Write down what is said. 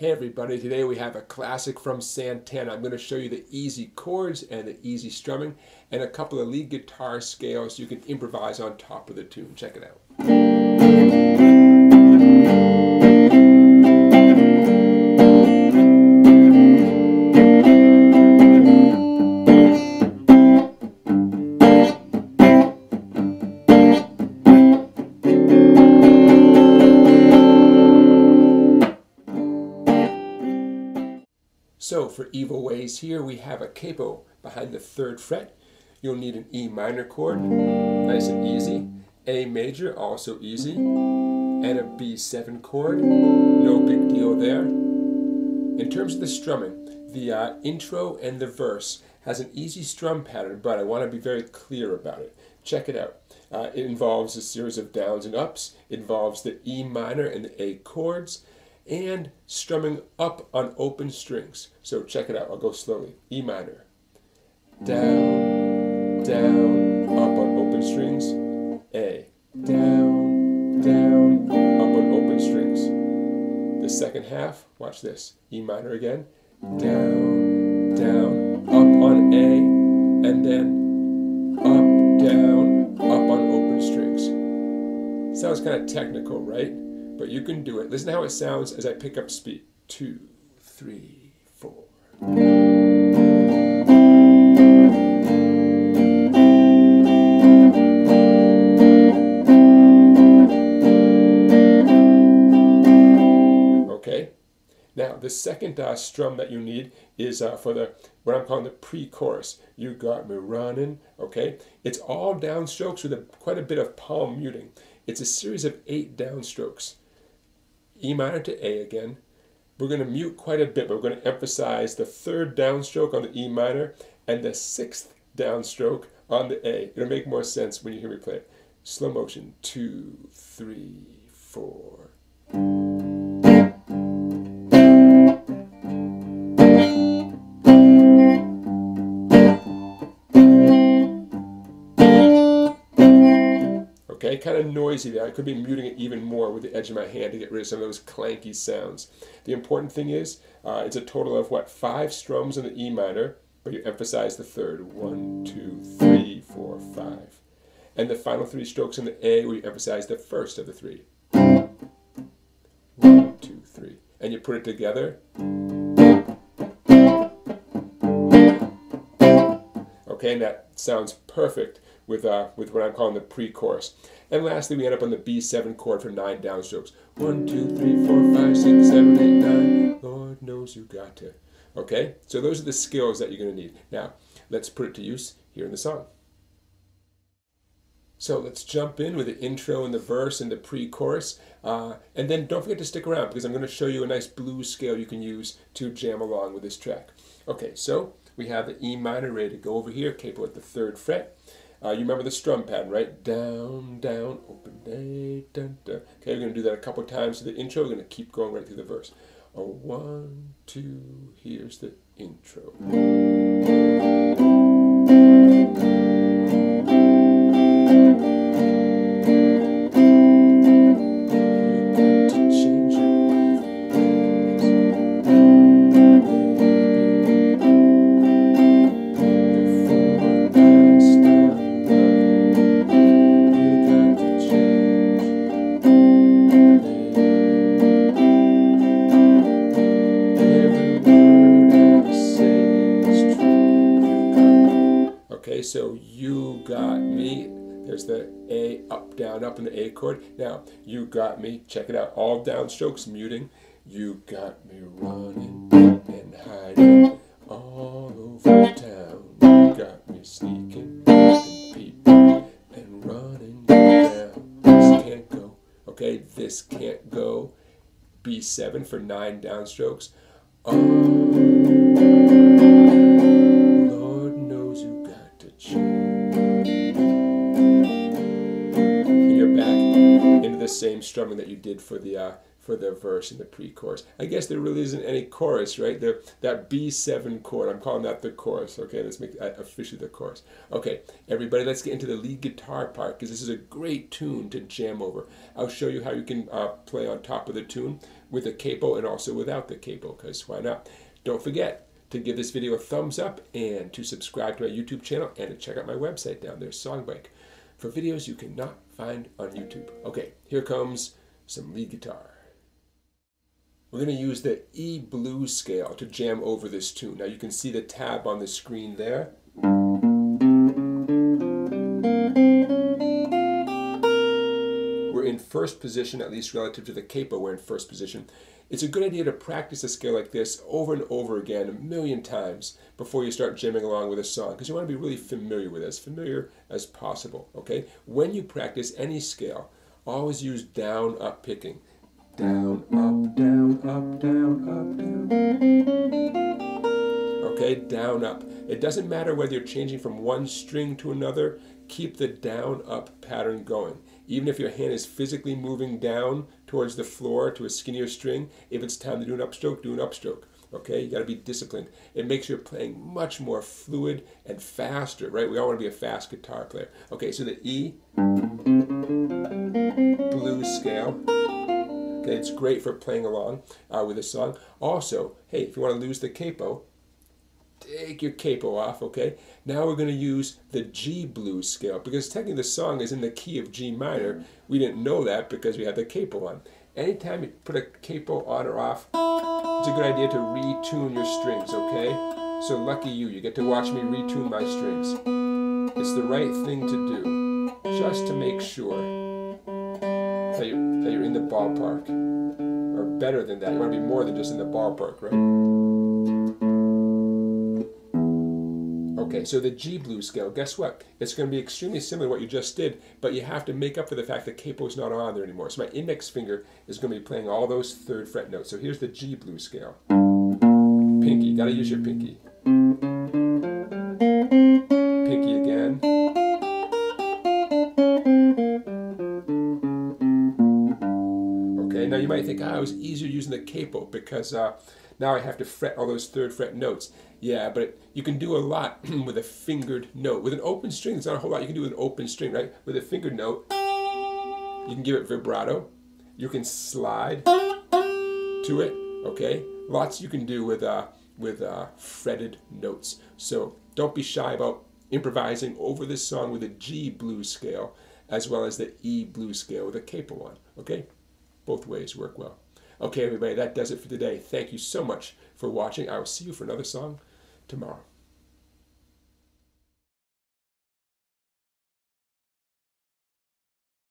Hey everybody, today we have a classic from Santana. I'm going to show you the easy chords and the easy strumming and a couple of lead guitar scales you can improvise on top of the tune. Check it out. So for Evil Ways here, we have a capo behind the 3rd fret. You'll need an E minor chord, nice and easy, A major, also easy, and a B7 chord, no big deal there. In terms of the strumming, the intro and the verse has an easy strum pattern, but I want to be very clear about it. Check it out. It involves a series of downs and ups, it involves the E minor and the A chords, and strumming up on open strings. So check it out, I'll go slowly. E minor, down, down, up on open strings, A, down, down, up on open strings. The second half, watch this, E minor again, down, down, up on A, and then up, down, up on open strings. Sounds kind of technical, right? But you can do it. Listen to how it sounds as I pick up speed. 2, 3, 4. Okay. Now the second strum that you need is for what I'm calling the pre-chorus. You got me running. Okay. It's all downstrokes with quite a bit of palm muting. It's a series of 8 downstrokes. E minor to A again. We're going to mute quite a bit, but we're going to emphasize the 3rd downstroke on the E minor and the 6th downstroke on the A. It'll make more sense when you hear me play it. Slow motion. 2, 3, 4. Okay, kind of noisy there. I could be muting it even more with the edge of my hand to get rid of some of those clanky sounds. The important thing is, it's a total of, 5 strums on the E minor, but you emphasize the 3rd. 1, 2, 3, 4, 5. And the final 3 strokes on the A, where you emphasize the 1st of the 3. 1, 2, 3. And you put it together. Okay, and that sounds perfect with what I'm calling the pre-chorus. And lastly, we end up on the B7 chord for 9 downstrokes. 1, 2, 3, 4, 5, 6, 7, 8, 9. Lord knows you got to. Okay, so those are the skills that you're going to need. Now, let's put it to use here in the song. So let's jump in with the intro and the verse and the pre-chorus. And then don't forget to stick around because I'm going to show you a nice blues scale you can use to jam along with this track. Okay, so we have the E minor ready to go over here, capo at the 3rd fret. You remember the strum pattern, right? Down, down, open, A, dun, dun. Okay, we're going to do that a couple times to the intro. We're going to keep going right through the verse. 1, 2, here's the intro. Okay, so you got me. There's the A, up, down, up in the A chord. Now, you got me. Check it out. All downstrokes muting. You got me running and hiding all over town. You got me sneaking and peeping and running down. This can't go. Okay, this can't go. B7 for 9 downstrokes. Lord knows you got to change. And you're back into the same strumming that you did for the for the verse and the pre-chorus. I guess there really isn't any chorus, right? That B7 chord, I'm calling that the chorus. Okay, let's make that officially the chorus. Okay, everybody, let's get into the lead guitar part, because this is a great tune to jam over. I'll show you how you can play on top of the tune with a capo and also without the capo, because why not? Don't forget to give this video a thumbs up and to subscribe to my YouTube channel and to check out my website down there, Songbike, for videos you cannot find on YouTube. Okay, here comes some lead guitar. We're going to use the E blues scale to jam over this tune. Now you can see the tab on the screen there. We're in first position, at least relative to the capo, we're in first position. It's a good idea to practice a scale like this over and over again, a million times, before you start jamming along with a song, because you want to be really familiar with it, as familiar as possible, okay? When you practice any scale, always use down-up picking. Down, up, down, up, down, up, down. Okay, down, up. It doesn't matter whether you're changing from one string to another, keep the down, up pattern going. Even if your hand is physically moving down towards the floor to a skinnier string, if it's time to do an upstroke, do an upstroke. Okay, you got to be disciplined. It makes your playing much more fluid and faster, right? We all want to be a fast guitar player. Okay, so the E blues scale. Okay, it's great for playing along with a song. Also, hey, if you want to lose the capo, take your capo off, okay? Now we're going to use the G blues scale, because technically the song is in the key of G minor. We didn't know that because we had the capo on. Anytime you put a capo on or off, it's a good idea to retune your strings, okay? So lucky you, you get to watch me retune my strings. It's the right thing to do, just to make sure that you're in the ballpark, or better than that. You want to be more than just in the ballpark, right? Okay, so the G blues scale, guess what? It's going to be extremely similar to what you just did, but you have to make up for the fact that capo's not on there anymore. So my index finger is going to be playing all those third fret notes. So here's the G blues scale. Pinky, you got to use your pinky. Pinky again. Okay, now you might think, it was easier using the capo because now I have to fret all those third fret notes. Yeah, but you can do a lot with a fingered note. With an open string, there's not a whole lot you can do with an open string, right? With a fingered note, you can give it vibrato. You can slide to it, okay? Lots you can do with fretted notes. So don't be shy about improvising over this song with a G blues scale, as well as the E blues scale with a capo on, okay? Both ways work well. Okay, everybody, that does it for today. Thank you so much for watching. I will see you for another song tomorrow.